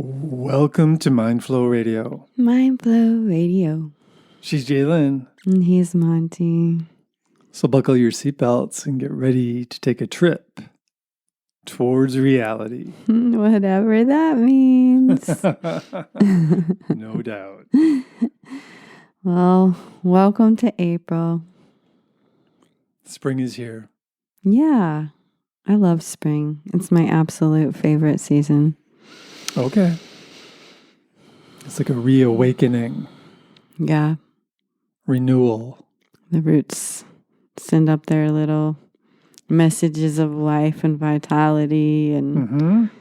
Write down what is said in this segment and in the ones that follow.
Welcome to Mindflow Radio. Mindflow Radio. She's Jalen. And he's Monty. So buckle your seatbelts and get ready to take a trip towards reality. Whatever that means. No doubt. Well, welcome to April. Spring is here. Yeah, I love spring. It's my absolute favorite season. Okay. It's like a reawakening. Yeah. Renewal. The roots send up their little messages of life and vitality, and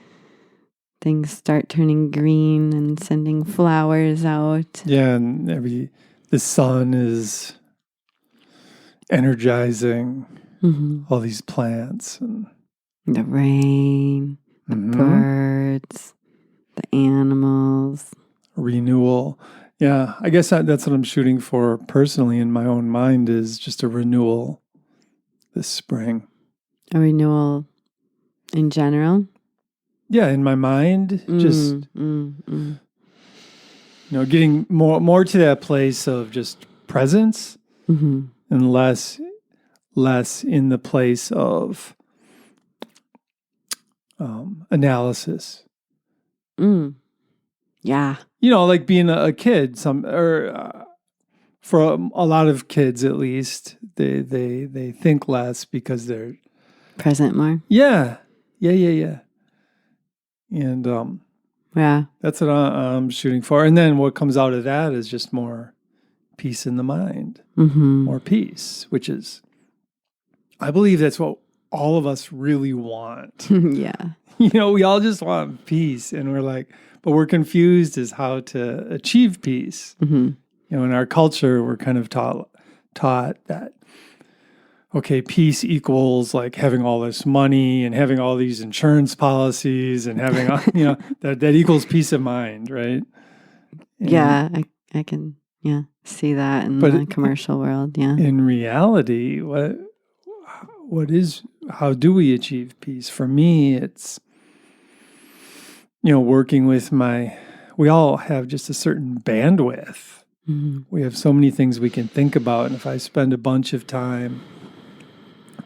things start turning green and sending flowers out. Yeah, and the sun is energizing all these plants and the rain, the birds, the animals. Renewal. Yeah, I guess that's what I'm shooting for personally in my own mind, is just a renewal this spring. A renewal in general? Yeah, in my mind, getting more to that place of just presence and less in the place of analysis. Yeah. Like being a kid, for a lot of kids at least, they think less because they're present more. Yeah. And that's what I'm shooting for. And then what comes out of that is just more peace in the mind, more peace, which is, I believe that's what all of us really want. Yeah. We all just want peace, and we're like, but we're confused as how to achieve peace. In our culture, we're kind of taught that, okay, peace equals like having all this money and having all these insurance policies and having, that equals peace of mind, right? And I can, see that in the commercial world, yeah. In reality, how do we achieve peace? For me, it's, working with we all have just a certain bandwidth. We have so many things we can think about. And if I spend a bunch of time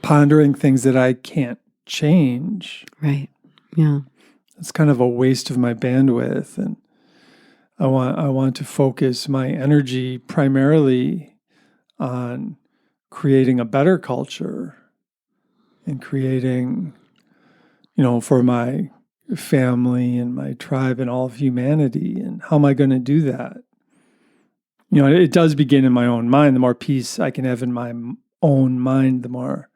pondering things that I can't change. Right. Yeah. It's kind of a waste of my bandwidth. And I want to focus my energy primarily on creating a better culture and creating, for my family and my tribe and all of humanity. And how am I going to do that? It does begin in my own mind. The more peace I can have in my own mind, the more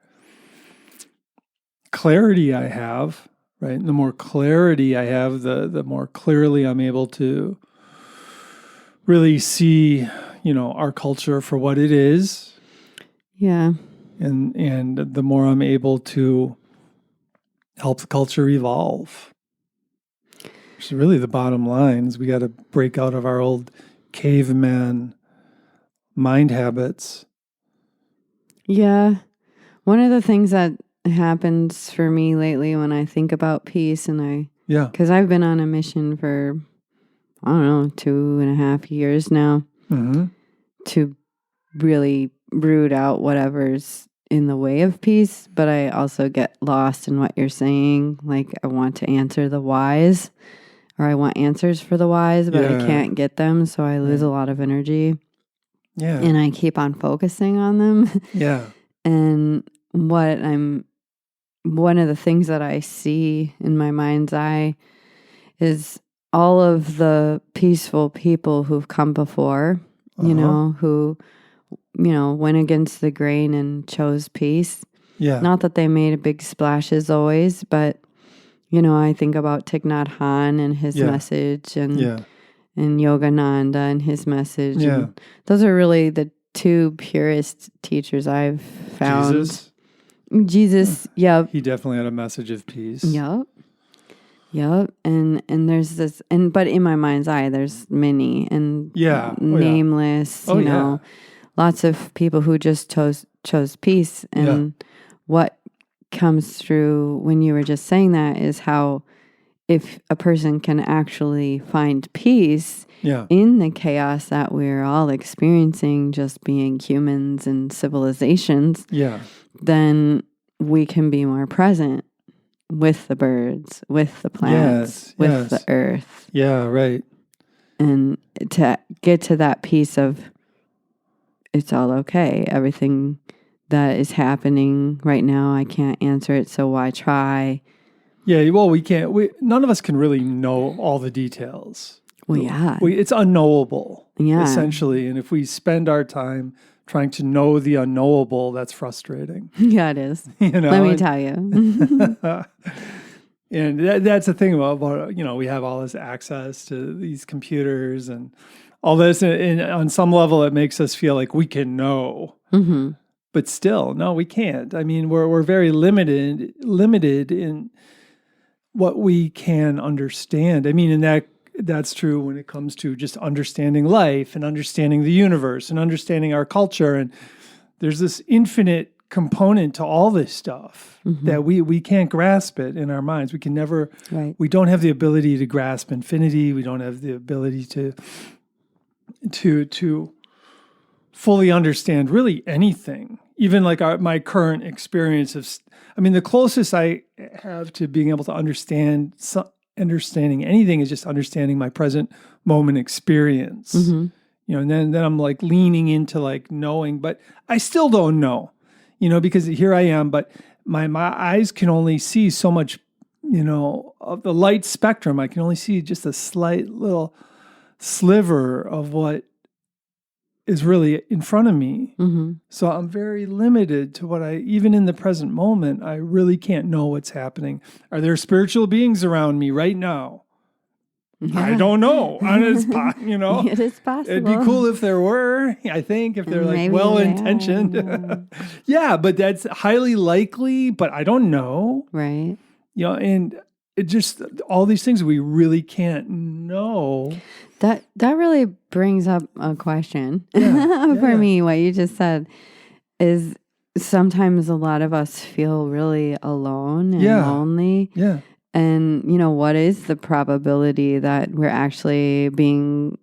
clarity I have, right? And the more clarity I have, the more clearly I'm able to really see, our culture for what it is. Yeah. And the more I'm able to help the culture evolve. Which is really the bottom line, is we got to break out of our old caveman mind habits. Yeah. One of the things that happens for me lately when I think about peace, because I've been on a mission for, 2.5 years now to really root out whatever's in the way of peace, but I also get lost in what you're saying. Like, I want to answer the whys, or I want answers for the whys, but I can't get them, so I lose a lot of energy. Yeah. And I keep on focusing on them. Yeah. And one of the things that I see in my mind's eye is all of the peaceful people who've come before, who, went against the grain and chose peace. Yeah. Not that they made a big splashes always, but, I think about Thich Nhat Hanh and his message, and Yogananda and his message. Yeah. And those are really the two purest teachers I've found. Jesus, yep. He definitely had a message of peace. Yep. And there's this, but in my mind's eye, there's many and nameless, lots of people who just chose peace. And what comes through when you were just saying that is how if a person can actually find peace Yeah. in the chaos that we're all experiencing, just being humans and civilizations, Yeah. then we can be more present with the birds, with the plants, with the earth. Yeah, right. And to get to that piece of it's all okay. Everything that is happening right now, I can't answer it, so why try? Yeah, well, we can't. None of us can really know all the details. Well, yeah. It's unknowable, Yeah. essentially. And if we spend our time trying to know the unknowable, that's frustrating. Yeah, it is. You know, let me tell you. And that's the thing about, we have all this access to these computers and all this. And on some level, it makes us feel like we can know. Mm-hmm. But still, no, we can't. I mean, we're very limited in what we can understand. I mean, and that's true when it comes to just understanding life and understanding the universe and understanding our culture. And there's this infinite component to all this stuff that we can't grasp it in our minds. We can never, we don't have the ability to grasp infinity. We don't have the ability to fully understand really anything. Even like my current experience the closest I have to being able to understanding anything is just understanding my present moment experience. And then I'm like leaning into like knowing, but I still don't know, because here I am, but my eyes can only see so much, of the light spectrum. I can only see just a slight little sliver of what is really in front of me. So I'm very limited to even in the present moment, I really can't know what's happening. Are there spiritual beings around me right now? Yeah. I don't know. It is possible. It'd be cool if there were, I think, if they're like maybe well-intentioned. Yeah, but that's highly likely, but I don't know. Right. And it just, all these things we really can't know. That really brings up a question for me. What you just said is sometimes a lot of us feel really alone and lonely. Yeah. And, what is the probability that we're actually being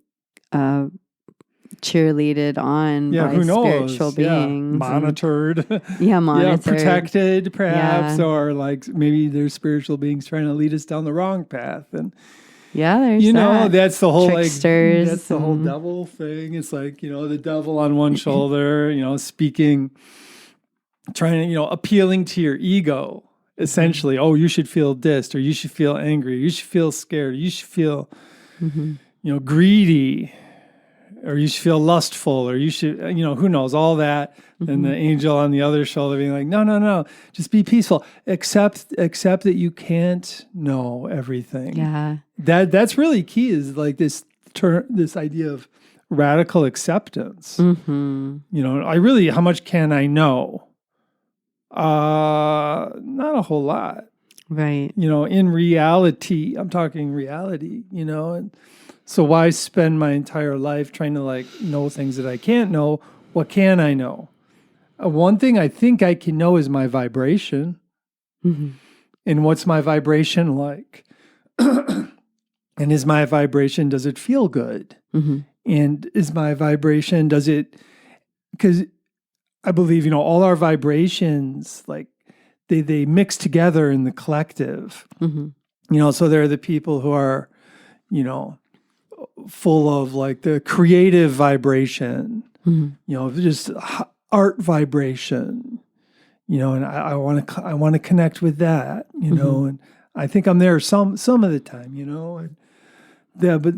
cheerleaded on by spiritual beings? Monitored. Monitored. Yeah, protected perhaps, or like maybe there's spiritual beings trying to lead us down the wrong path. And there's that's the whole tricksters, that's the whole devil thing. It's like, the devil on one shoulder, speaking, trying to, appealing to your ego, essentially. Oh, you should feel dissed, or you should feel angry, you should feel scared, you should feel, greedy, or you should feel lustful, or you should, who knows, all that. And the angel on the other shoulder being like, no, just be peaceful. Accept that you can't know everything. Yeah. That's really key, is like this idea of radical acceptance. How much can I know? Not a whole lot. Right. In reality, I'm talking reality, and so why spend my entire life trying to like know things that I can't know? What can I know? One thing I think I can know is my vibration. And what's my vibration like? And is my vibration, does it feel good? And is my vibration, because I believe, all our vibrations, like they mix together in the collective. So there are the people who are, full of like the creative vibration, just art vibration, and I want to connect with that, and I think I'm there some of the time, but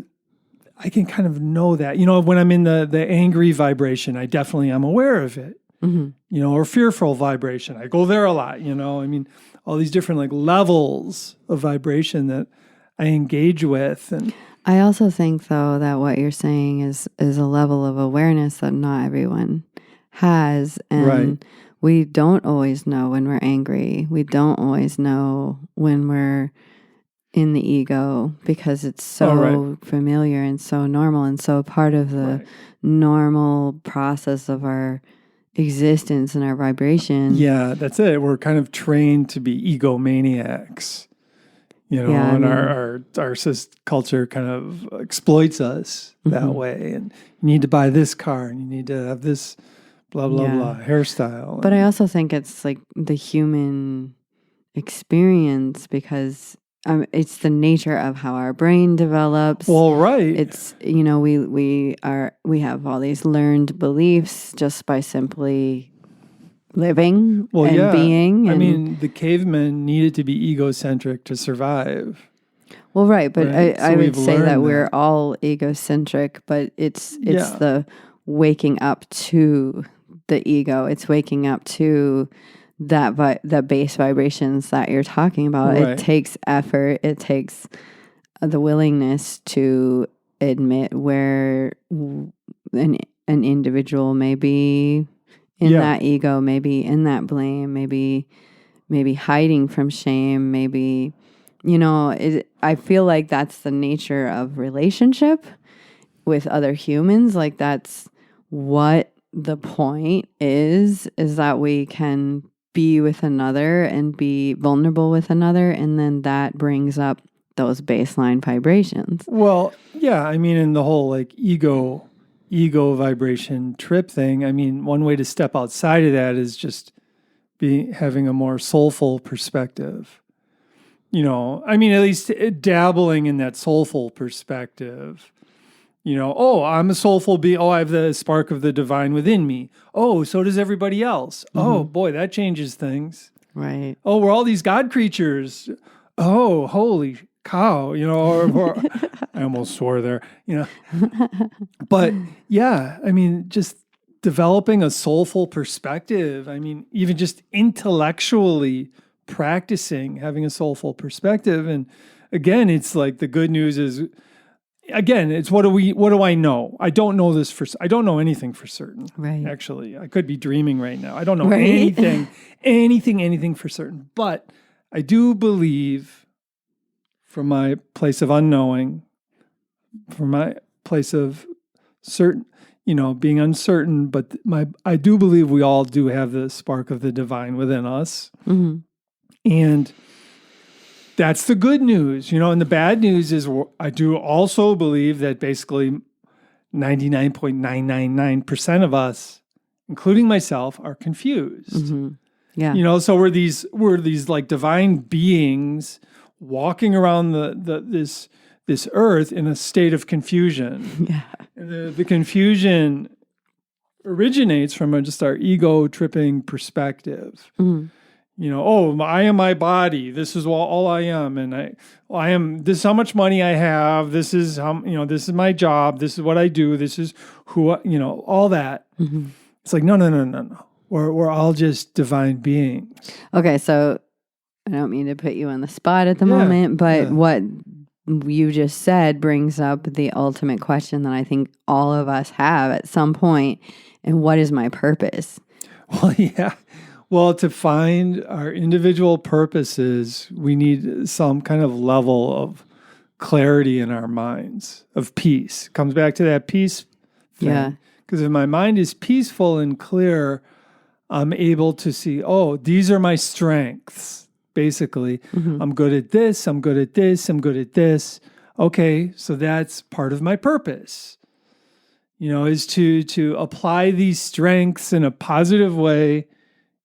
I can kind of know that, when I'm in the angry vibration, I definitely am aware of it, or fearful vibration. I go there a lot, all these different like levels of vibration that I engage with. And I also think, though, that what you're saying is a level of awareness that not everyone has. And we don't always know when we're angry. We don't always know when we're in the ego, because it's so familiar and so normal and so part of the normal process of our existence and our vibration. Yeah, that's it. We're kind of trained to be egomaniacs. And our culture kind of exploits us that way. And you need to buy this car and you need to have this blah, blah, blah hairstyle. But I also think it's like the human experience because it's the nature of how our brain develops. Well, right. It's, we have all these learned beliefs just by simply living and being. I mean, the cavemen needed to be egocentric to survive. Well, right. But I would say that we're all egocentric, but it's the waking up to the ego. It's waking up to the base vibrations that you're talking about. Right. It takes effort. It takes the willingness to admit where an individual may be in that ego, maybe in that blame, maybe hiding from shame, maybe, I feel like that's the nature of relationship with other humans. Like that's what the point is that we can be with another and be vulnerable with another. And then that brings up those baseline vibrations. Well, yeah. I mean, in the whole like ego vibration trip thing, I mean, one way to step outside of that is just having a more soulful perspective. I mean, at least dabbling in that soulful perspective. I'm a soulful being. Oh, I have the spark of the divine within me. Oh, so does everybody else. Mm-hmm. Oh, boy, that changes things. Right. Oh, we're all these God creatures. Oh, holy cow, or I almost swore there, But yeah, I mean, just developing a soulful perspective. I mean, even just intellectually practicing having a soulful perspective. And again, it's like the good news is, again, it's what do I know? I don't know I don't know anything for certain. Right. Actually, I could be dreaming right now. I don't know anything for certain. But I do believe from my place of unknowing, from my place of certain, being uncertain, but I do believe we all do have the spark of the divine within us. Mm-hmm. And that's the good news, and the bad news is I do also believe that basically 99.999% of us, including myself, are confused. Mm-hmm. Yeah. So we're these like divine beings walking around this earth in a state of confusion. Yeah. And the confusion originates from just our ego tripping perspective. Mm. I am my body. This is all I am, and I am. This is how much money I have. This is how this is my job. This is what I do. This is who all that. Mm-hmm. It's like no. We're all just divine beings. Okay, so I don't mean to put you on the spot at the moment, but what you just said brings up the ultimate question that I think all of us have at some point. And what is my purpose? Well, yeah. Well, to find our individual purposes, we need some kind of level of clarity in our minds, of peace. Comes back to that peace thing. Yeah. Because if my mind is peaceful and clear, I'm able to see, these are my strengths, basically. Mm-hmm. I'm good at this, I'm good at this, I'm good at this. Okay, so that's part of my purpose, is to apply these strengths in a positive way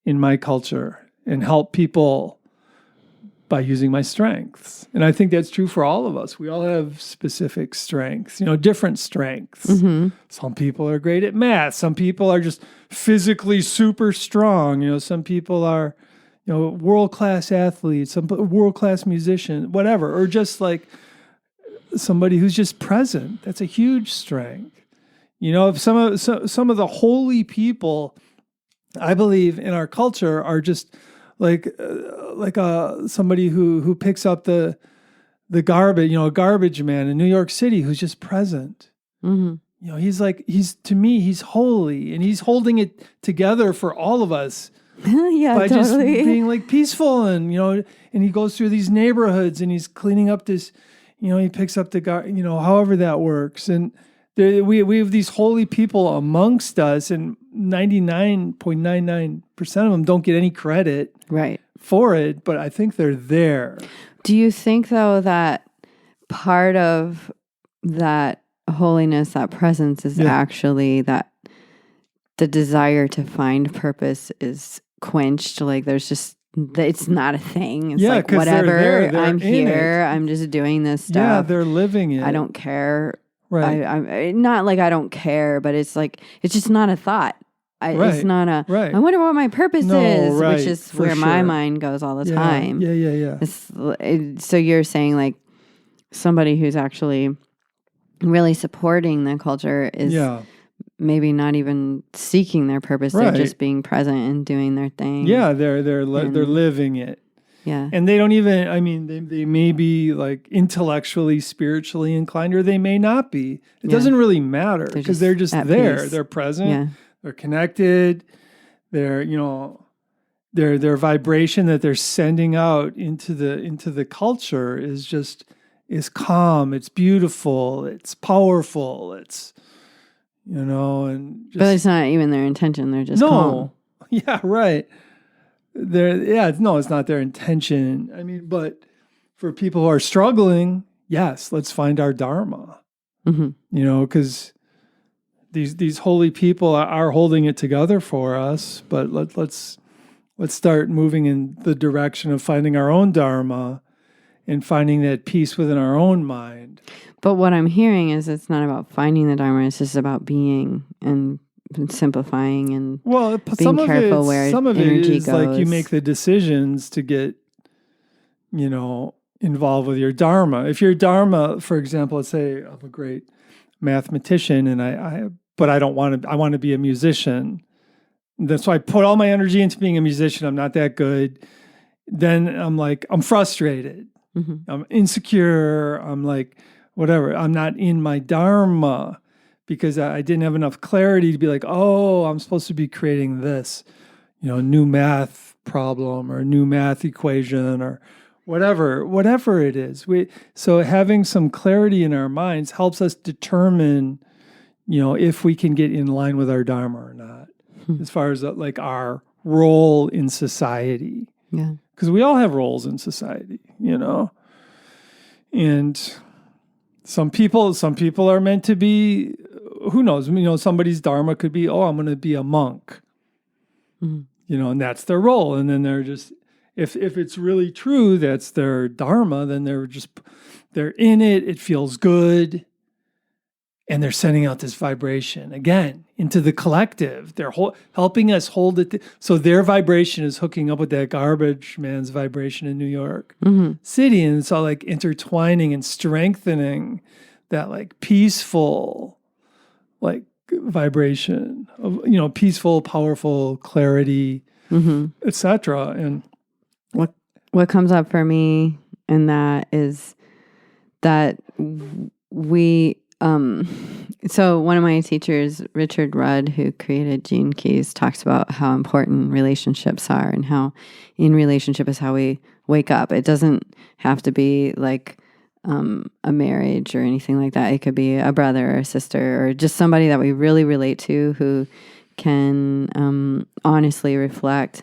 in my culture and help people by using my strengths. And I think that's true for all of us. We all have specific strengths, different strengths. Mm-hmm. Some people are great at math. Some people are just physically super strong. Some people are, world-class athletes, some world-class musician, whatever, or just like somebody who's just present. That's a huge strength. If some of the holy people, I believe, in our culture are just like somebody who picks up the garbage, a garbage man in New York City who's just present. Mm-hmm. He's holy, and he's holding it together for all of us. Yeah, by totally. Just being like peaceful, and and he goes through these neighborhoods and he's cleaning up this, he picks up the however that works, and we have these holy people amongst us, and 99.99% of them don't get any credit right for it, but I think they're there. Do you think, though, that part of that holiness, that presence is actually that the desire to find purpose is quenched? Like there's just, it's not a thing. It's like, whatever, I'm here. I'm just doing this stuff. Yeah, they're living it. I don't care. Right. I'm not like I don't care, but it's like, it's just not a thought. It's not a, I wonder what my purpose is, which is where my mind goes all the time. Yeah. So you're saying like somebody who's actually really supporting the culture is maybe not even seeking their purpose. They're just being present and doing their thing. Yeah, they're living it. Yeah. And they don't even, I mean, they may be like intellectually, spiritually inclined, or they may not be. It doesn't really matter because they're just there. They're present. Yeah. They're connected. They're, their vibration that they're sending out into the culture is calm. It's beautiful. It's powerful. It's, and just, but it's not even their intention. They're just calm. Yeah, right. It's not their intention. I mean, but for people who are struggling, yes, let's find our dharma. Because these holy people are holding it together for us. But let's start moving in the direction of finding our own dharma and finding that peace within our own mind. But what I'm hearing is it's not about finding the dharma. It's just about being and simplifying and being careful where some of energy it is goes. Like you make the decisions to get, involved with your dharma. If your dharma, for example, let's say I'm a great mathematician and I want to be a musician. That's why I put all my energy into being a musician. I'm not that good. Then I'm frustrated. I'm insecure. I'm like, whatever. I'm not in my dharma because I didn't have enough clarity to be like, oh, I'm supposed to be creating this, new math problem or new math equation or whatever it is. So having some clarity in our minds helps us determine, if we can get in line with our dharma or not, as far as like our role in society. Yeah. Because we all have roles in society, and some people are meant to be, who knows, somebody's dharma could be, I'm going to be a monk, and that's their role. And then they're just, if it's really true, that's their dharma, then they're in it. It feels good. And they're sending out this vibration again into the collective. They're helping us hold it. So their vibration is hooking up with that garbage man's vibration in New York City. And it's all like intertwining and strengthening that like peaceful, like vibration of, peaceful, powerful clarity, etc. And what comes up for me in that is that we, so one of my teachers, Richard Rudd, who created Gene Keys, talks about how important relationships are and how in relationship is how we wake up. It doesn't have to be like a marriage or anything like that. It could be a brother or a sister or just somebody that we really relate to who can honestly reflect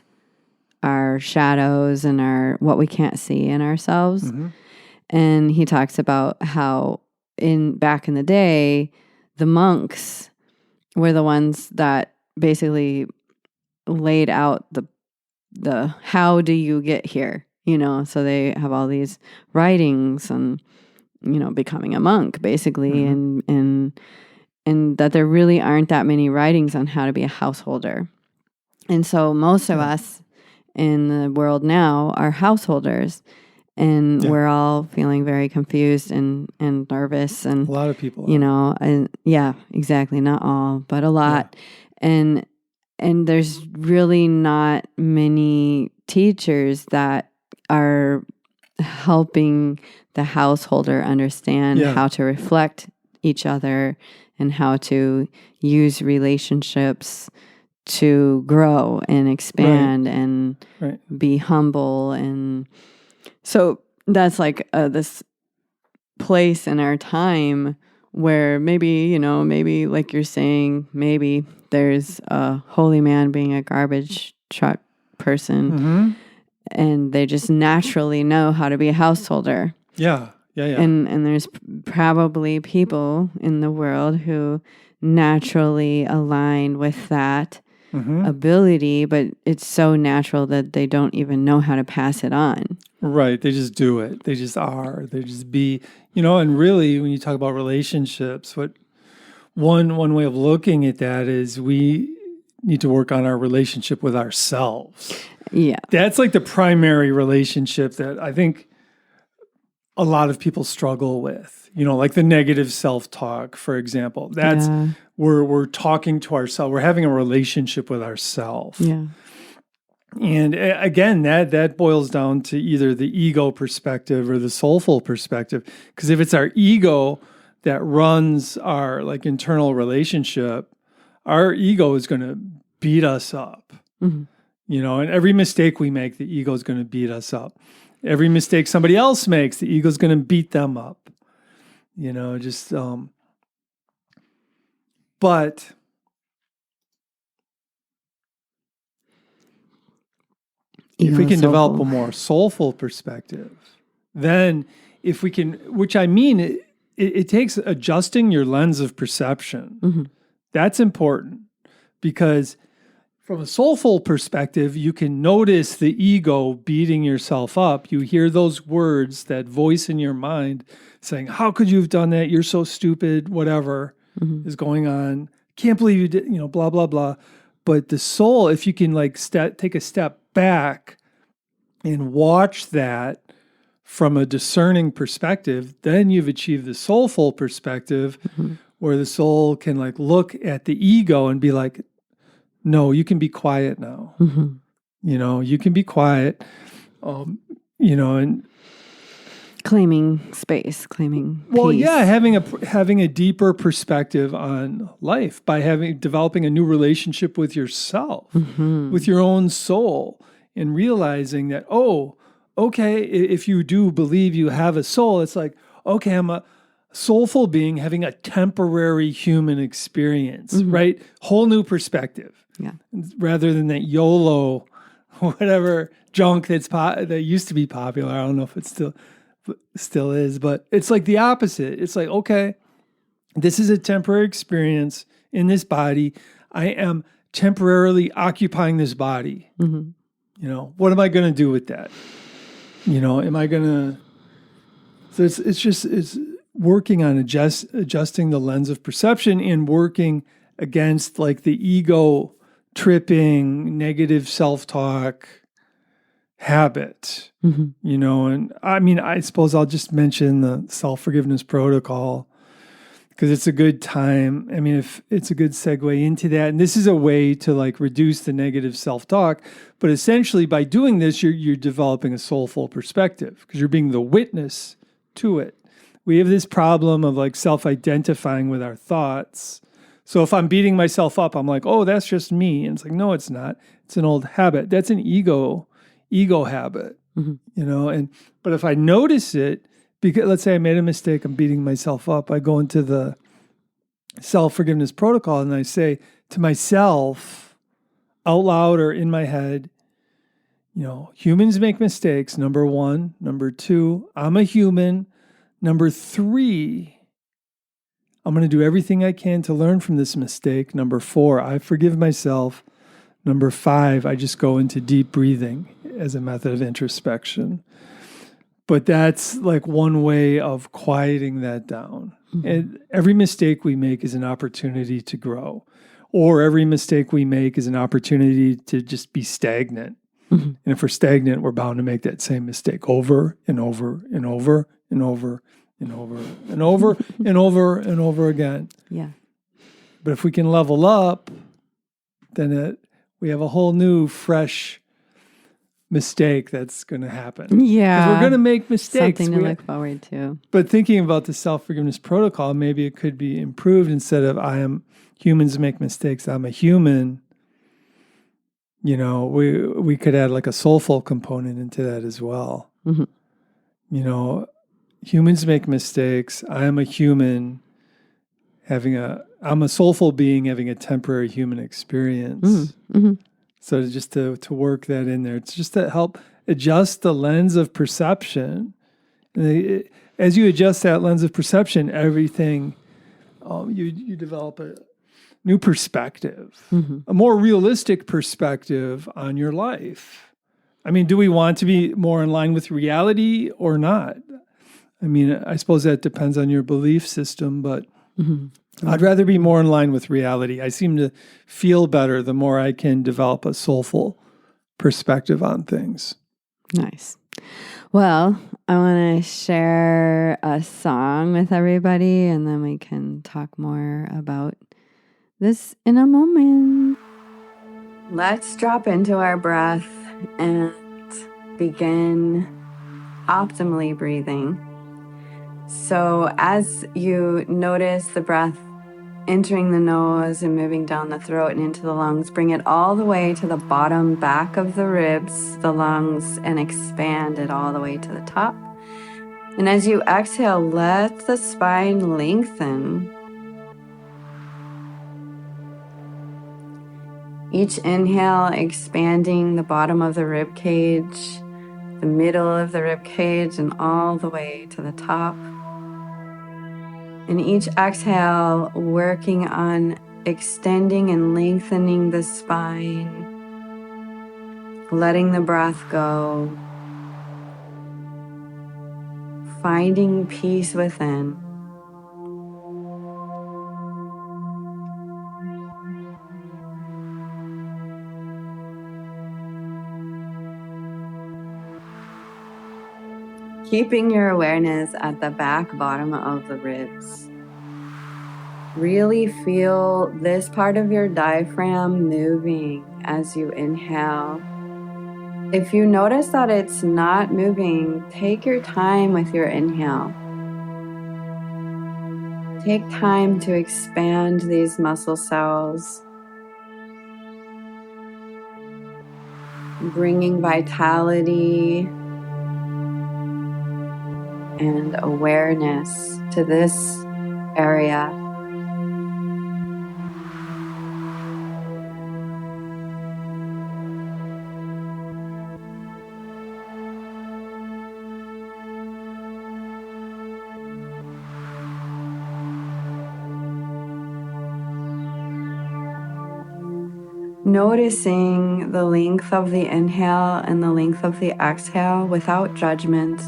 our shadows and what we can't see in ourselves. And he talks about how back in the day, the monks were the ones that basically laid out the how do you get here, so they have all these writings on, becoming a monk basically, and that there really aren't that many writings on how to be a householder. And so most of us in the world now are householders. And we're all feeling very confused and nervous. And a lot of people and exactly. Not all, but a lot. Yeah. And there's really not many teachers that are helping the householder understand how to reflect each other and how to use relationships to grow and expand and be humble. And so that's like this place in our time where maybe like you're saying, maybe there's a holy man being a garbage truck person and they just naturally know how to be a householder. Yeah. And there's probably people in the world who naturally align with that ability, but it's so natural that they don't even know how to pass it on. Right. They just do it. They just are. They just be, and really when you talk about relationships, what one way of looking at that is we need to work on our relationship with ourselves. Yeah. That's like the primary relationship that I think a lot of people struggle with, like the negative self-talk, for example. That's we're talking to ourselves. We're having a relationship with ourselves. Yeah. And again, that boils down to either the ego perspective or the soulful perspective. Because if it's our ego that runs our like internal relationship, our ego is going to beat us up. And every mistake we make, the ego is going to beat us up. Every mistake somebody else makes, the ego's going to beat them up. But if we can develop a more soulful perspective, then if we can, which I mean, it takes adjusting your lens of perception. That's important because from a soulful perspective, you can notice the ego beating yourself up. You hear those words, that voice in your mind saying, how could you have done that? You're so stupid, whatever is going on. Can't believe you did, blah, blah, blah. But the soul, if you can take a step back and watch that from a discerning perspective, then you've achieved the soulful perspective where the soul can look at the ego and be like, no, you can be quiet now. You can be quiet, and claiming space, claiming well, peace. yeah, having a deeper perspective on life by developing a new relationship with yourself, with your own soul, and realizing that, okay, if you do believe you have a soul, it's like, okay, I'm a soulful being having a temporary human experience, right? Whole new perspective. Yeah. Rather than that YOLO, whatever junk that used to be popular. I don't know if it still is, but it's like the opposite. It's like, okay, this is a temporary experience in this body. I am temporarily occupying this body. What am I going to do with that? Am I going to? So it's working on adjusting the lens of perception and working against the ego tripping, negative self-talk habit, and I mean, I suppose I'll just mention the self-forgiveness protocol because it's a good time. I mean, if it's a good segue into that, and this is a way to reduce the negative self-talk, but essentially by doing this, you're developing a soulful perspective because you're being the witness to it. We have this problem of self-identifying with our thoughts. So if I'm beating myself up, I'm like, oh, that's just me. And it's like, no, it's not. It's an old habit. That's an ego habit, but if I notice it, because let's say I made a mistake, I'm beating myself up. I go into the self-forgiveness protocol and I say to myself out loud or in my head, humans make mistakes, number one. Number two, I'm a human. Number three, I'm going to do everything I can to learn from this mistake. Number four, I forgive myself. Number five, I just go into deep breathing as a method of introspection. But that's one way of quieting that down. And every mistake we make is an opportunity to grow. Or every mistake we make is an opportunity to just be stagnant. And if we're stagnant, we're bound to make that same mistake over and over and over and over and over and over and over and over again. Yeah. But if we can level up, then we have a whole new, fresh mistake that's going to happen. Yeah. Because we're going to make mistakes. Something to look forward to. But thinking about the self-forgiveness protocol, maybe it could be improved instead of humans make mistakes, I'm a human. We could add a soulful component into that as well. Humans make mistakes. I am a human I'm a soulful being having a temporary human experience. So just to work that in there, it's just to help adjust the lens of perception, as you adjust that lens of perception, everything, you develop a new perspective, a more realistic perspective on your life. I mean, do we want to be more in line with reality or not? I mean, I suppose that depends on your belief system, but I'd rather be more in line with reality. I seem to feel better the more I can develop a soulful perspective on things. Nice. Well, I want to share a song with everybody, and then we can talk more about this in a moment. Let's drop into our breath and begin optimally breathing. So as you notice the breath entering the nose and moving down the throat and into the lungs, bring it all the way to the bottom back of the ribs, the lungs, and expand it all the way to the top. And as you exhale, let the spine lengthen. Each inhale, expanding the bottom of the rib cage, the middle of the rib cage, and all the way to the top. And each exhale, working on extending and lengthening the spine, letting the breath go, finding peace within. Keeping your awareness at the back bottom of the ribs. Really feel this part of your diaphragm moving as you inhale. If you notice that it's not moving, take your time with your inhale. Take time to expand these muscle cells, bringing vitality and awareness to this area. Noticing the length of the inhale and the length of the exhale without judgment.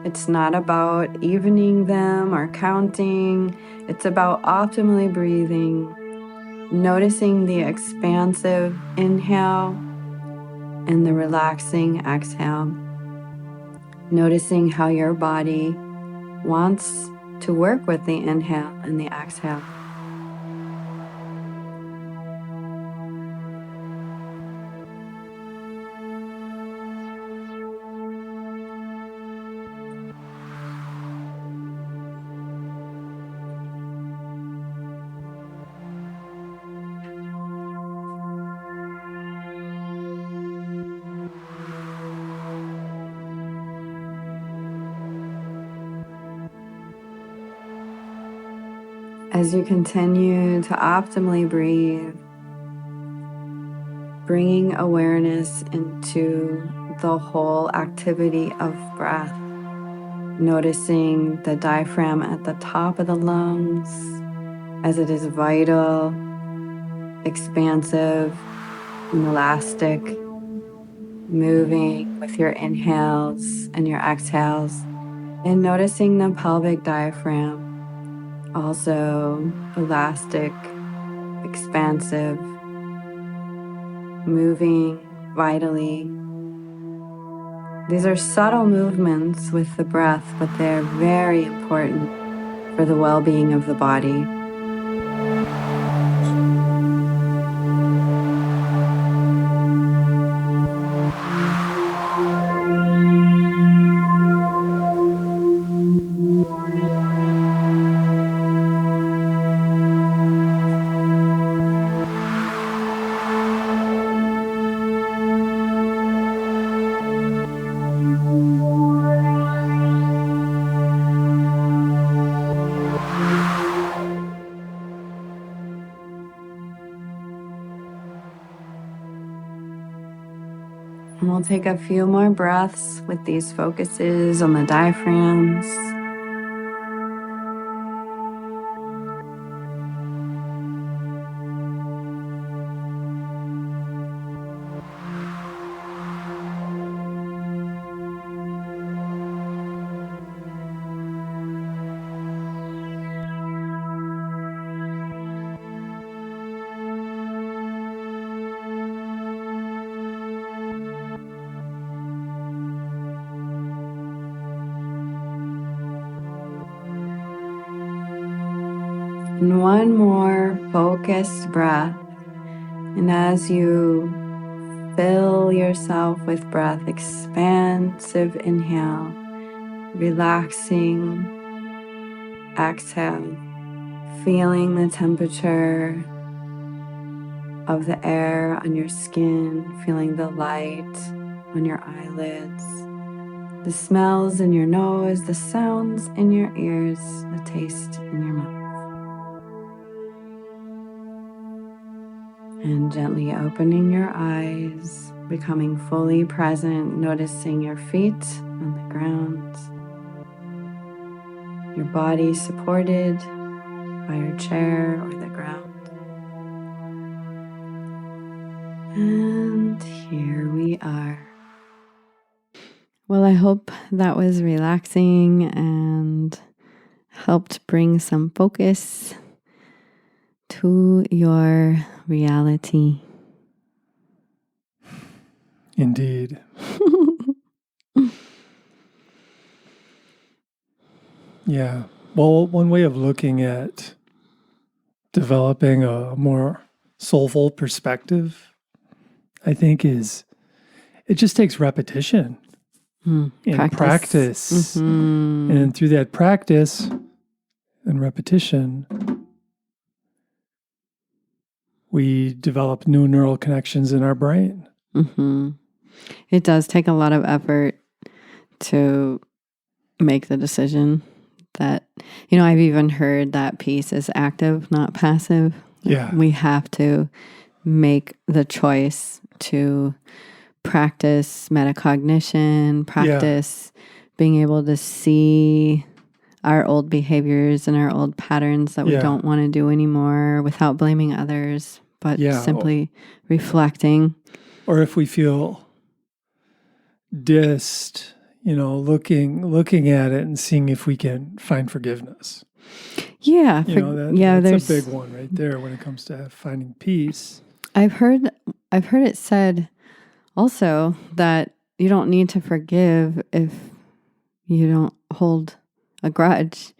It's not about evening them or counting. It's about optimally breathing, noticing the expansive inhale and the relaxing exhale. Noticing how your body wants to work with the inhale and the exhale. As you continue to optimally breathe, bringing awareness into the whole activity of breath, noticing the diaphragm at the top of the lungs as it is vital, expansive, and elastic, moving with your inhales and your exhales, and noticing the pelvic diaphragm, also elastic, expansive, moving vitally. These are subtle movements with the breath, but they're very important for the well-being of the body. take a few more breaths with these focuses on the diaphragms. And one more focused breath. And as you fill yourself with breath, expansive inhale, relaxing exhale, feeling the temperature of the air on your skin, feeling the light on your eyelids, the smells in your nose, the sounds in your ears, the taste in your mouth. And gently opening your eyes, becoming fully present, noticing your feet on the ground, your body supported by your chair or the ground. And here we are. Well, I hope that was relaxing and helped bring some focus to your reality. Indeed. Yeah. Well, one way of looking at developing a more soulful perspective, I think, is it just takes repetition and practice. Mm-hmm. And through that practice and repetition, we develop new neural connections in our brain. Mm-hmm. It does take a lot of effort to make the decision that, I've even heard that peace is active, not passive. Yeah. We have to make the choice to practice metacognition, practice being able to see our old behaviors and our old patterns that we don't want to do anymore without blaming others, but simply reflecting. Or if we feel dissed, looking at it and seeing if we can find forgiveness. Yeah. That's a big one right there when it comes to finding peace. I've heard it said also that you don't need to forgive if you don't hold a grudge,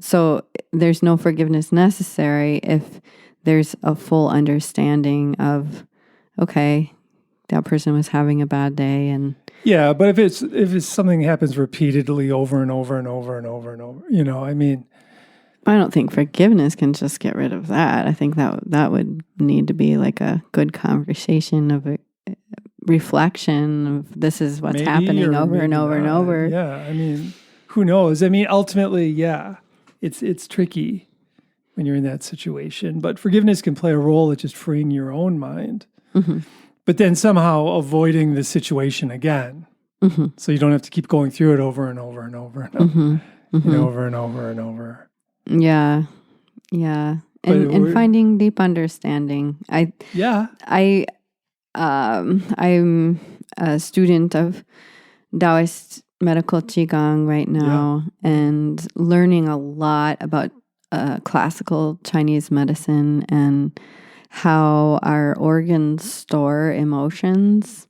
so there's no forgiveness necessary if there's a full understanding of, okay, that person was having a bad day. And yeah, but if it's something that happens repeatedly over and over and over and over and over, I don't think forgiveness can just get rid of that. I think that would need to be like a good conversation of a reflection of this is what's happening over and over and over. Yeah, who knows? Ultimately, it's tricky when you're in that situation. But forgiveness can play a role at just freeing your own mind. Mm-hmm. But then somehow avoiding the situation again. Mm-hmm. So you don't have to keep going through it over and over and over and over, mm-hmm. Mm-hmm. Over and over and over. Yeah. Yeah. And finding deep understanding. I'm a student of Taoist medical Qigong right now and learning a lot about classical Chinese medicine and how our organs store emotions.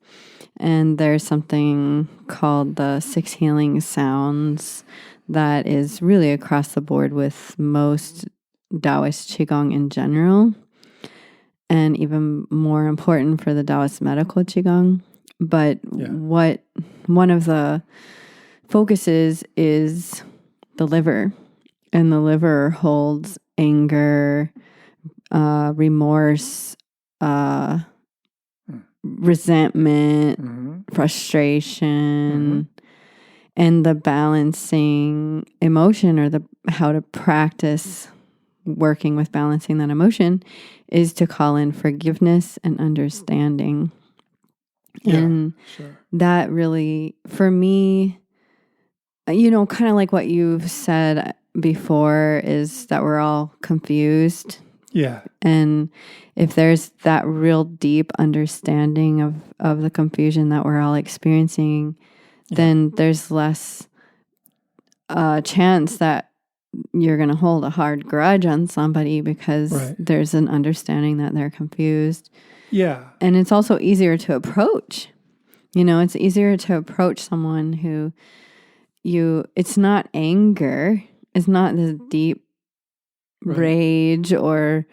And there's something called the 6 healing sounds that is really across the board with most Taoist Qigong in general, and even more important for the Taoist medical Qigong. But what one of the focuses is the liver, and the liver holds anger, remorse, resentment, frustration, and the balancing emotion, or how to practice working with balancing that emotion is to call in forgiveness and understanding. And sure. that really, for me, kind of like what you've said before, is that we're all confused. Yeah. And if there's that real deep understanding of the confusion that we're all experiencing, then there's less chance that you're going to hold a hard grudge on somebody because there's an understanding that they're confused. Yeah. And it's also easier to approach. It's easier to approach someone who it's not anger. It's not this deep rage or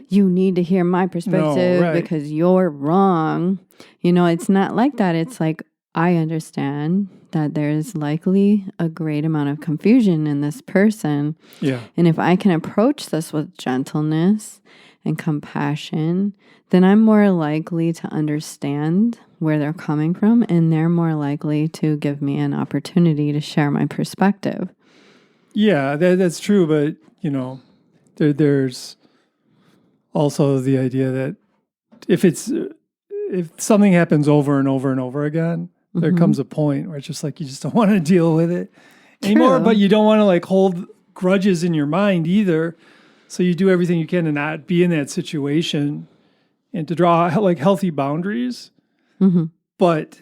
you need to hear my perspective because you're wrong. It's not like that. It's like, I understand that there's likely a great amount of confusion in this person. Yeah. And if I can approach this with gentleness and compassion, then I'm more likely to understand where they're coming from, and they're more likely to give me an opportunity to share my perspective. Yeah, that's true. But, there's also the idea that if something happens over and over and over again, there comes a point where it's just like you just don't want to deal with it anymore, but you don't want to like hold grudges in your mind either. So you do everything you can to not be in that situation and to draw like healthy boundaries. Mm-hmm. But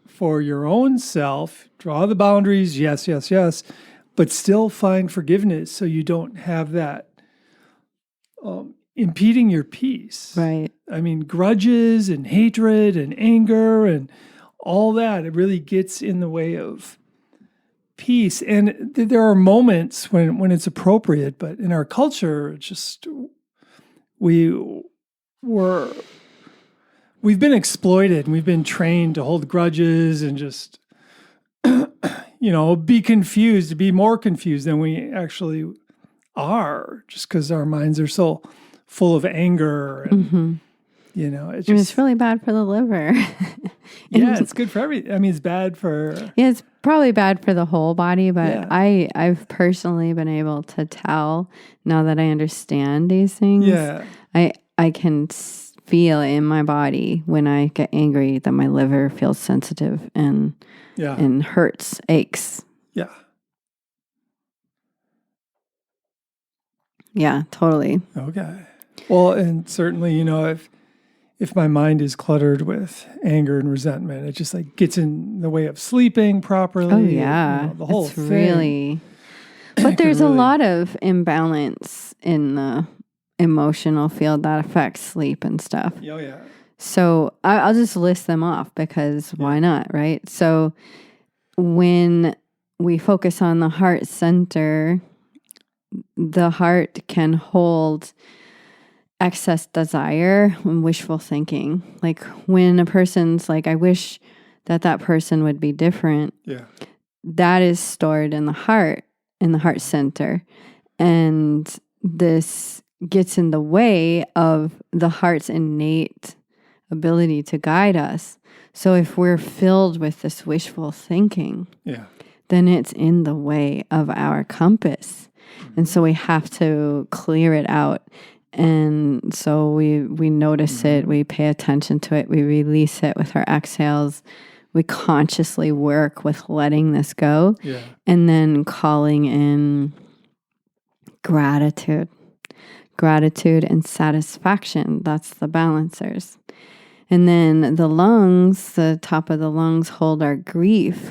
for your own self, draw the boundaries, yes, but still find forgiveness so you don't have that impeding your peace. Right. I mean, grudges and hatred and anger and all that, it really gets in the way of peace. And there are moments when it's appropriate, but in our culture, it's just we've been exploited and we've been trained to hold grudges and just be confused, to be more confused than we actually are, just because our minds are so full of anger and it's really bad for the liver. It's good for everything. I mean, it's bad for... Yeah, it's probably bad for the whole body, but I've personally been able to tell, now that I understand these things, I can feel in my body when I get angry that my liver feels sensitive and hurts, aches. Yeah. Yeah, totally. Okay. Well, and certainly, if my mind is cluttered with anger and resentment, it just like gets in the way of sleeping properly. Oh yeah, the whole thing. Really. But there's a lot of imbalance in the emotional field that affects sleep and stuff. Oh yeah. So I'll just list them off because why not, right? So when we focus on the heart center, the heart can hold excess desire and wishful thinking. Like when a person's like, I wish that person would be different. Yeah. That is stored in the heart center. And this gets in the way of the heart's innate ability to guide us. So if we're filled with this wishful thinking, then it's in the way of our compass. And so we have to clear it out. And so we notice it, we pay attention to it, we release it with our exhales. We consciously work with letting this go. Yeah. And then calling in gratitude and satisfaction. That's the balancers. And then the lungs, the top of the lungs hold our grief.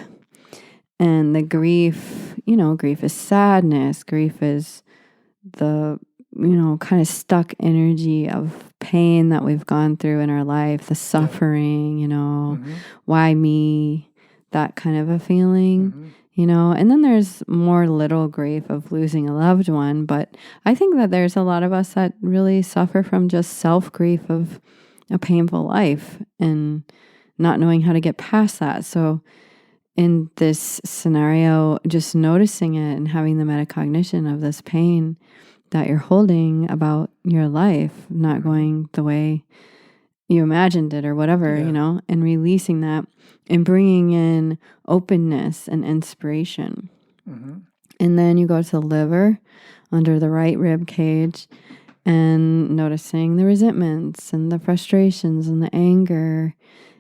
And the grief, grief is sadness. Grief is the, kind of stuck energy of pain that we've gone through in our life, the suffering, why me, that kind of a feeling, and then there's more little grief of losing a loved one. But I think that there's a lot of us that really suffer from just self-grief of a painful life and not knowing how to get past that. So in this scenario, just noticing it and having the metacognition of this pain that you're holding about your life not going the way you imagined it or whatever, and releasing that and bringing in openness and inspiration. Mm-hmm. And then you go to the liver under the right rib cage and noticing the resentments and the frustrations and the anger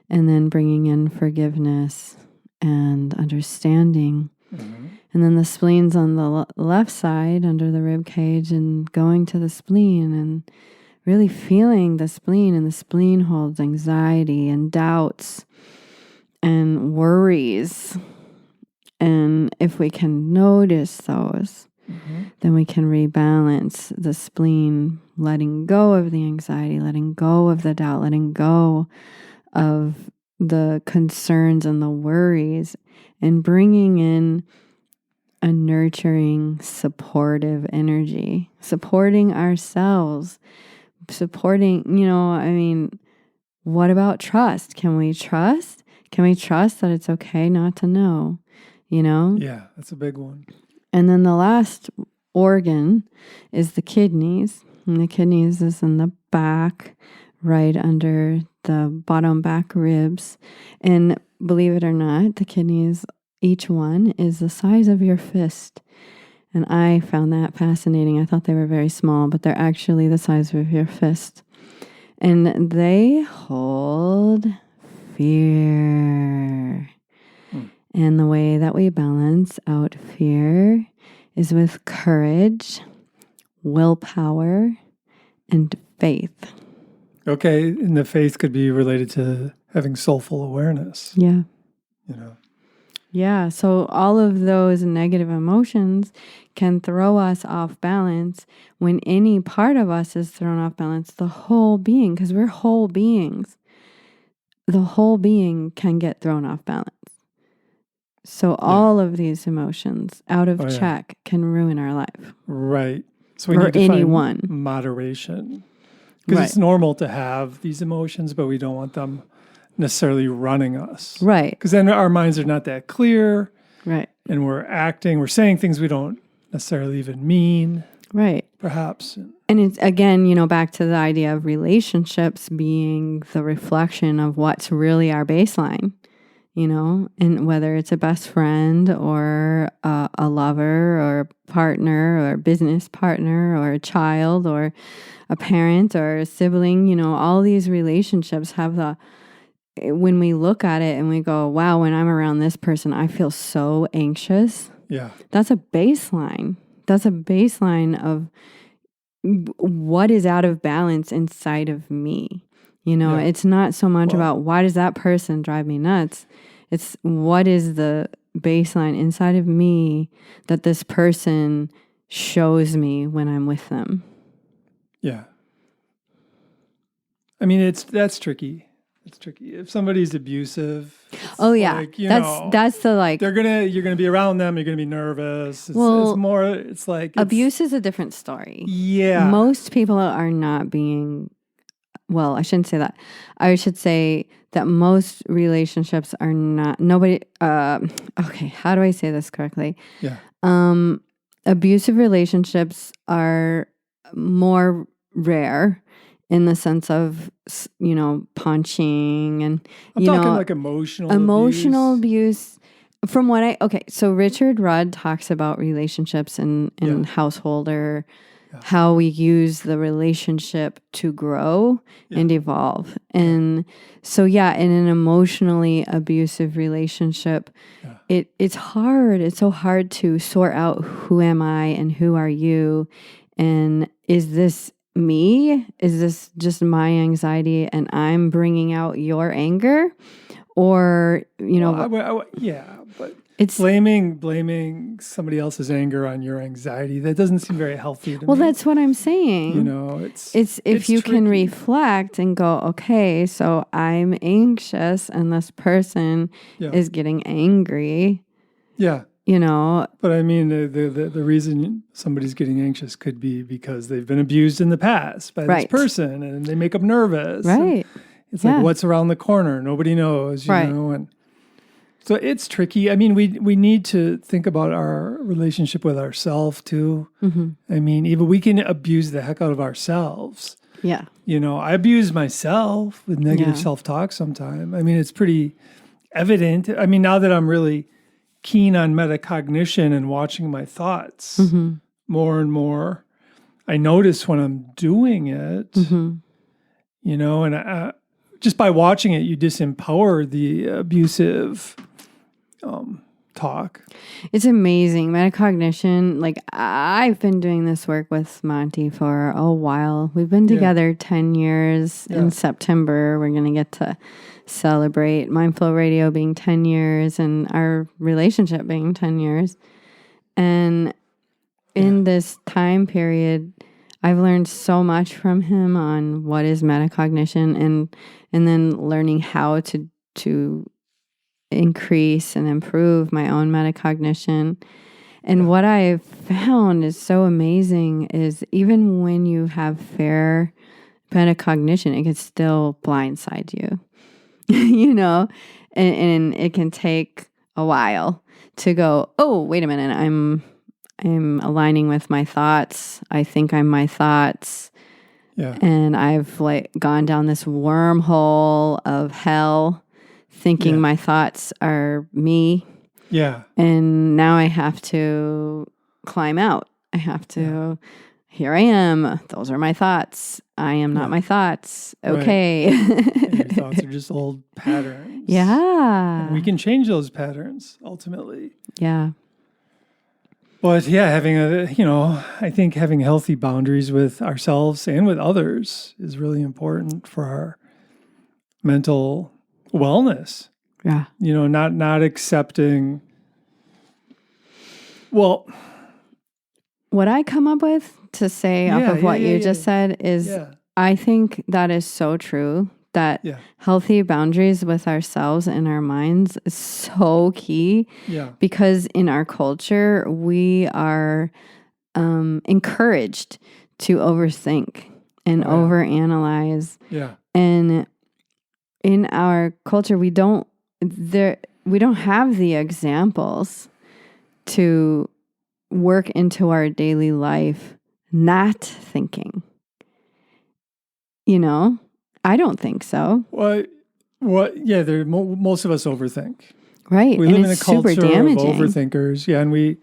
and then bringing in forgiveness and understanding. Mm-hmm. And then the spleen's on the left side under the rib cage, and going to the spleen and really feeling the spleen. And the spleen holds anxiety and doubts and worries. And if we can notice those, then we can rebalance the spleen, letting go of the anxiety, letting go of the doubt, letting go of the concerns and the worries, and bringing in a nurturing, supportive energy, supporting ourselves, supporting, what about trust? Can we trust? Can we trust that it's okay not to know? Yeah, that's a big one. And then the last organ is the kidneys. And the kidneys is in the back, right under the bottom back ribs. And believe it or not, the kidneys, each one is the size of your fist. And I found that fascinating. I thought they were very small, but they're actually the size of your fist. And they hold fear. And the way that we balance out fear is with courage, willpower, and faith. Okay, and the faith could be related to having soulful awareness. Yeah. You Yeah, so all of those negative emotions can throw us off balance. When any part of us is thrown off balance, the whole being, because we're whole beings, the whole being can get thrown off balance. So all of these emotions out of check can ruin our life. Right. So we or need to anyone. find moderation. Because it's normal to have these emotions, but we don't want them necessarily running us. Right. Because then our minds are not that clear. Right. And we're saying things we don't necessarily even mean. Right. Perhaps. And it's, again, back to the idea of relationships being the reflection of what's really our baseline, and whether it's a best friend or a lover or a partner or a business partner or a child or a parent or a sibling, all these relationships have when we look at it and we go, wow, when I'm around this person, I feel so anxious. Yeah. That's a baseline. That's a baseline of what is out of balance inside of me. It's not so much about why does that person drive me nuts. It's what is the baseline inside of me that this person shows me when I'm with them. Yeah. I mean, that's tricky. It's tricky. If somebody's abusive, that's the you're gonna be around them. You're gonna be nervous. It's like abuse is a different story. Yeah, most people are not being. Well, I shouldn't say that. I should say that most relationships are not. Nobody. Okay, how do I say this correctly? Yeah. Abusive relationships are more rare. In the sense of, punching and, I'm talking like emotional abuse. From what so Richard Rudd talks about relationships and household or how we use the relationship to grow and evolve. And so, in an emotionally abusive relationship, it's hard. It's so hard to sort out who am I and who are you? And is this me? Is this just my anxiety and I'm bringing out your anger? Or, but it's blaming somebody else's anger on your anxiety. That doesn't seem very healthy to me. That's what I'm saying. It's if you can reflect and go, okay, so I'm anxious and this person is getting angry. Yeah. But I mean, the reason somebody's getting anxious could be because they've been abused in the past by this person and they make them nervous. Right. It's like, what's around the corner? Nobody knows, you know? And so it's tricky. I mean, we need to think about our relationship with ourselves too. Mm-hmm. I mean, even we can abuse the heck out of ourselves. Yeah. I abuse myself with negative self-talk sometimes. I mean, it's pretty evident. I mean, now that I'm really keen on metacognition and watching my thoughts more and more, I notice when I'm doing it, and just by watching it, you disempower the abusive talk. It's amazing. Metacognition, like I've been doing this work with Monty for a while. We've been together 10 years. In September. We're going to get to celebrate Mindflow Radio being 10 years and our relationship being 10 years. And in this time period, I've learned so much from him on what is metacognition and then learning how to increase and improve my own metacognition. And what I've found is so amazing is even when you have fair metacognition, it can still blindside you, and it can take a while to go, oh, wait a minute, I'm aligning with my thoughts. I think I'm my thoughts. Yeah. And I've gone down this wormhole of hell thinking my thoughts are me. Yeah. And now I have to climb out. I have to, here I am. Those are my thoughts. I am not my thoughts. Okay. Right. Your thoughts are just old patterns. Yeah. And we can change those patterns ultimately. Yeah. But having I think having healthy boundaries with ourselves and with others is really important for our mental wellness. Yeah. Not accepting. Well, what I come up with to say off of what you just said is I think that is so true that healthy boundaries with ourselves and our minds is so key. Yeah. Because in our culture, we are encouraged to overthink and overanalyze. Yeah. And in our culture, we don't have the examples to work into our daily life not thinking. I don't think so. What? Yeah, most of us overthink. Right. We live in a super culture damaging. of overthinkers. Yeah, and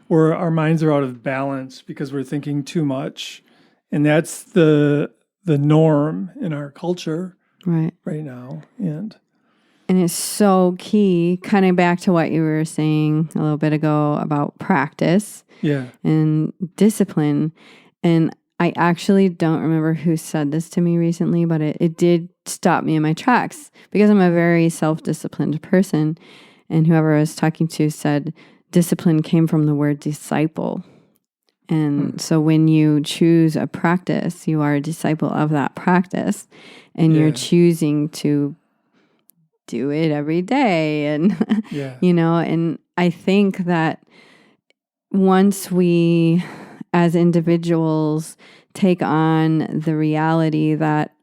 our minds are out of balance because we're thinking too much. And that's the norm in our culture right now. And it's so key, kind of back to what you were saying a little bit ago about practice and discipline. And I actually don't remember who said this to me recently, but it did stop me in my tracks because I'm a very self-disciplined person. And whoever I was talking to said discipline came from the word disciple. And so when you choose a practice, you are a disciple of that practice and you're choosing to do it every day. And, and I think that once we, as individuals, take on the reality that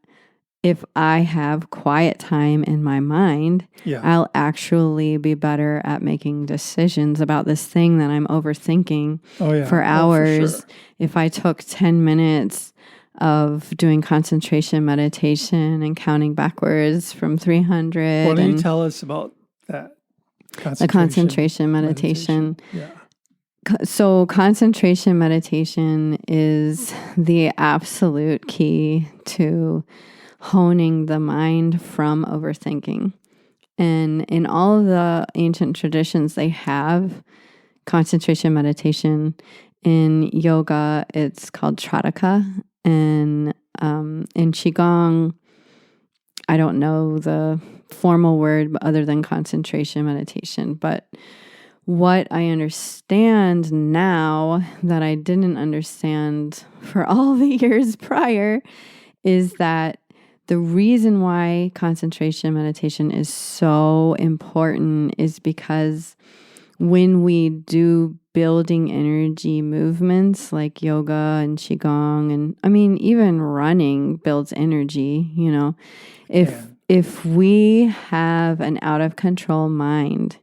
if I have quiet time in my mind, I'll actually be better at making decisions about this thing that I'm overthinking for hours. For sure. If I took 10 minutes of doing concentration meditation and counting backwards from 300. Why don't you tell us about that? The concentration meditation. Yeah. So concentration meditation is the absolute key to honing the mind from overthinking. And in all of the ancient traditions, they have concentration meditation. In yoga, it's called Trataka. And in Qigong, I don't know the formal word other than concentration meditation. But what I understand now that I didn't understand for all the years prior is that the reason why concentration meditation is so important is because when we do building energy movements like yoga and qigong, and I mean even running builds energy, if we have an out of control mind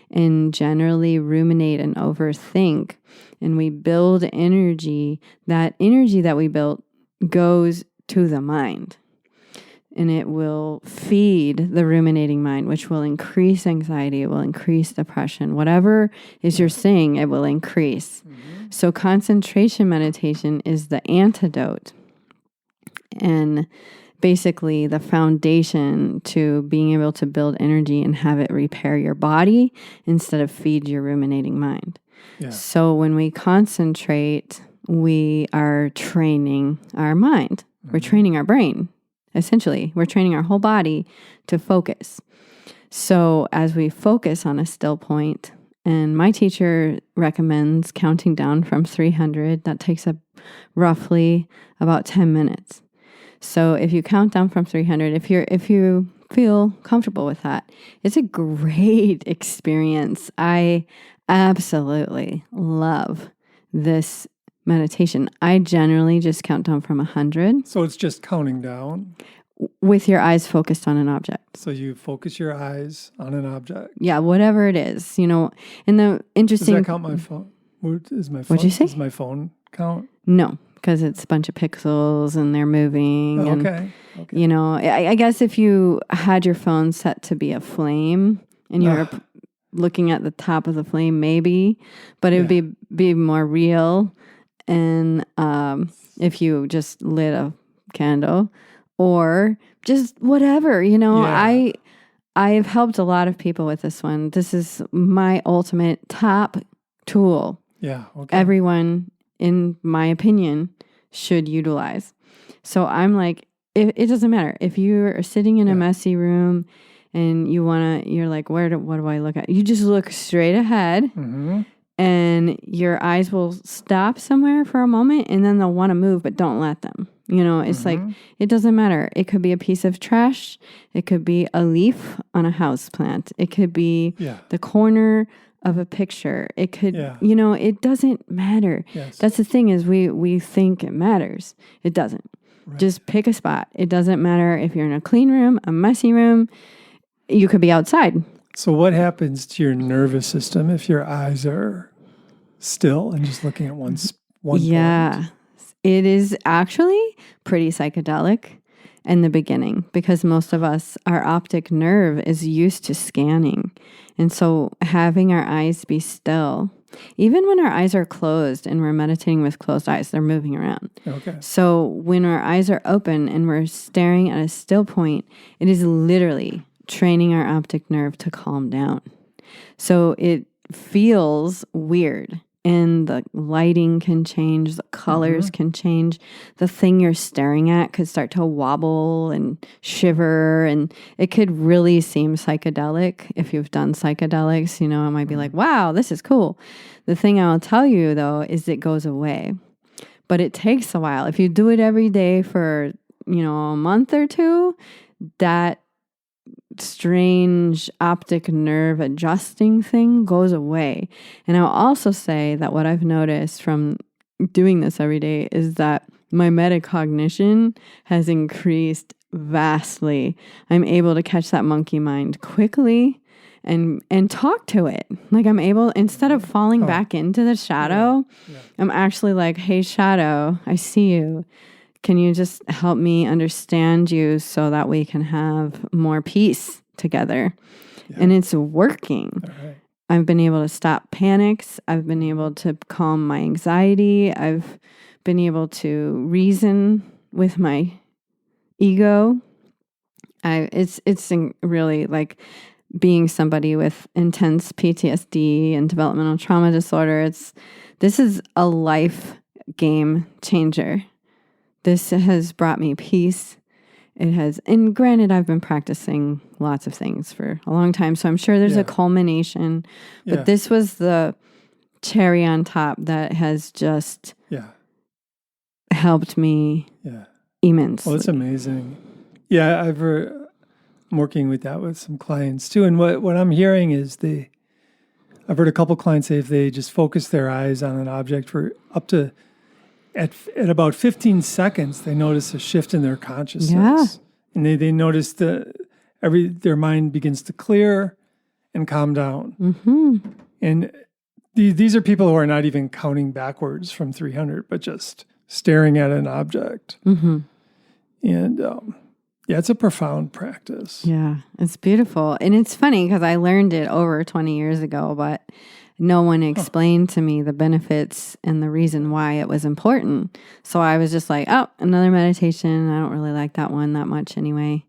and generally ruminate and overthink and we build energy, that energy that we built goes to the mind. And it will feed the ruminating mind, which will increase anxiety. It will increase depression. Whatever is your thing, it will increase. Mm-hmm. So concentration meditation is the antidote. And basically the foundation to being able to build energy and have it repair your body instead of feed your ruminating mind. Yeah. So when we concentrate, we are training our mind. We're training our brain, essentially. We're training our whole body to focus. So as we focus on a still point, and my teacher recommends counting down from 300, that takes up roughly about 10 minutes. So if you count down from 300, if you feel comfortable with that, it's a great experience. I absolutely love this meditation. I generally just count down from 100. So it's just counting down? With your eyes focused on an object. So you focus your eyes on an object? Yeah, whatever it is. And the interesting... Does that count my phone? Is my phone? What'd you say? Does my phone count? No, because it's a bunch of pixels and they're moving. Okay. I guess if you had your phone set to be a flame and you were looking at the top of the flame, maybe, but it would be more real. And if you just lit a candle or just whatever, I've helped a lot of people with this one. This is my ultimate top tool. Yeah. Okay. Everyone, in my opinion, should utilize. So I'm like, it doesn't matter. If you're sitting in a messy room and you're like, what do I look at? You just look straight ahead. Mm-hmm. And your eyes will stop somewhere for a moment and then they'll want to move, but don't let them. It's like, it doesn't matter. It could be a piece of trash. It could be a leaf on a house plant. It could be the corner of a picture. It could, it doesn't matter. Yes. That's the thing is we think it matters. It doesn't. Right. Just pick a spot. It doesn't matter if you're in a clean room, a messy room. You could be outside. So what happens to your nervous system if your eyes are still and just looking at one point? It is actually pretty psychedelic in the beginning because most of us, our optic nerve is used to scanning. And so having our eyes be still, even when our eyes are closed and we're meditating with closed eyes, they're moving around. Okay. So when our eyes are open and we're staring at a still point, it is literally training our optic nerve to calm down. So it feels weird and the lighting can change, the colors can change. The thing you're staring at could start to wobble and shiver and it could really seem psychedelic. If you've done psychedelics, it might be like, wow, this is cool. The thing I'll tell you though is it goes away, but it takes a while. If you do it every day for, a month or two, that strange optic nerve adjusting thing goes away. And I'll also say that what I've noticed from doing this every day is that my metacognition has increased vastly. I'm able to catch that monkey mind quickly and talk to it. Like I'm able, instead of falling back into the shadow, I'm actually like, hey, shadow, I see you. Can you just help me understand you so that we can have more peace together? Yeah. And it's working. Right. I've been able to stop panics. I've been able to calm my anxiety. I've been able to reason with my ego. It's really like being somebody with intense PTSD and developmental trauma disorder. This is a life game changer. This has brought me peace. It has, and granted, I've been practicing lots of things for a long time, so I'm sure there's a culmination. But this was the cherry on top that has just helped me immensely. Well, it's amazing. Yeah, I'm working with that with some clients too, and what I'm hearing is I've heard a couple clients say if they just focus their eyes on an object for up to At about 15 seconds, they notice a shift in their consciousness. And they notice their mind begins to clear and calm down. Mm-hmm. And these are people who are not even counting backwards from 300, but just staring at an object. Mm-hmm. And it's a profound practice. Yeah, it's beautiful. And it's funny because I learned it over 20 years ago, but no one explained to me the benefits and the reason why it was important. So I was just like, oh, another meditation. I don't really like that one that much anyway.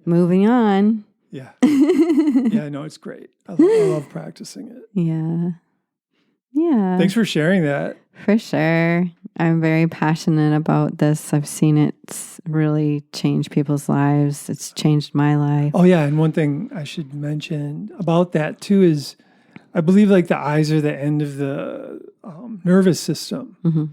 Moving on. Yeah. Yeah, I know, it's great. I love practicing it. Yeah. Yeah. Thanks for sharing that. For sure. I'm very passionate about this. I've seen it really change people's lives. It's changed my life. Oh, yeah. And one thing I should mention about that too is I believe like the eyes are the end of the nervous system. Mm-hmm.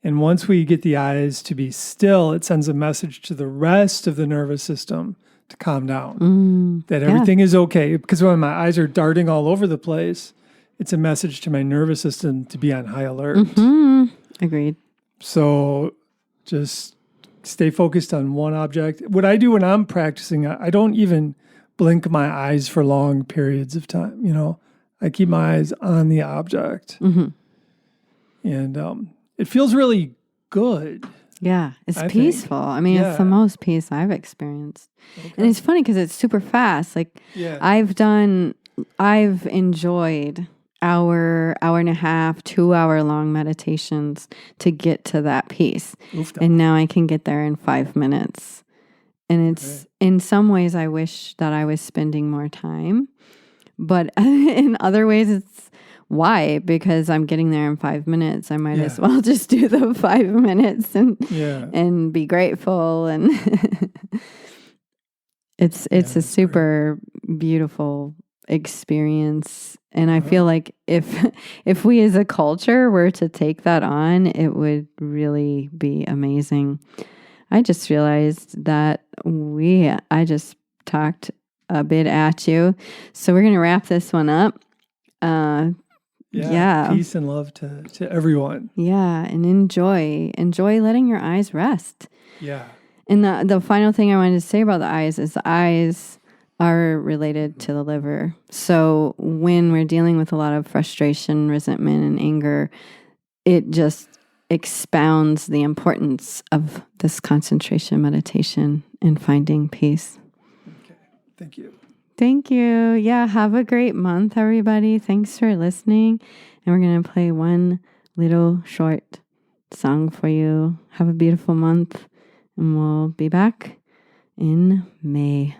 And once we get the eyes to be still, it sends a message to the rest of the nervous system to calm down, that everything is okay. Because when my eyes are darting all over the place, it's a message to my nervous system to be on high alert. Mm-hmm. Agreed. So just stay focused on one object. What I do when I'm practicing, I don't even blink my eyes for long periods of time. You know, I keep my eyes on the object. Mm-hmm. And it feels really good. Yeah, it's I peaceful. think. I mean, it's the most peace I've experienced. Okay. And it's funny because it's super fast. Like I've enjoyed hour and a half, 2 hour long meditations to get to that peace. And now I can get there in 5 minutes. And it's in some ways I wish that I was spending more time, but in other ways it's why? Because I'm getting there in 5 minutes. I might as well just do the 5 minutes and be grateful. And it's a super beautiful experience. And I feel like if we as a culture were to take that on, it would really be amazing. I just realized that I just talked a bit at you. So we're going to wrap this one up. Peace and love to everyone. Yeah. And enjoy letting your eyes rest. Yeah. And the final thing I wanted to say about the eyes is the eyes are related to the liver. So when we're dealing with a lot of frustration, resentment, and anger, it just expounds the importance of this concentration meditation and finding peace. Okay. Thank you. Thank you. Yeah, have a great month, everybody. Thanks for listening. And we're going to play one little short song for you. Have a beautiful month, and we'll be back in May.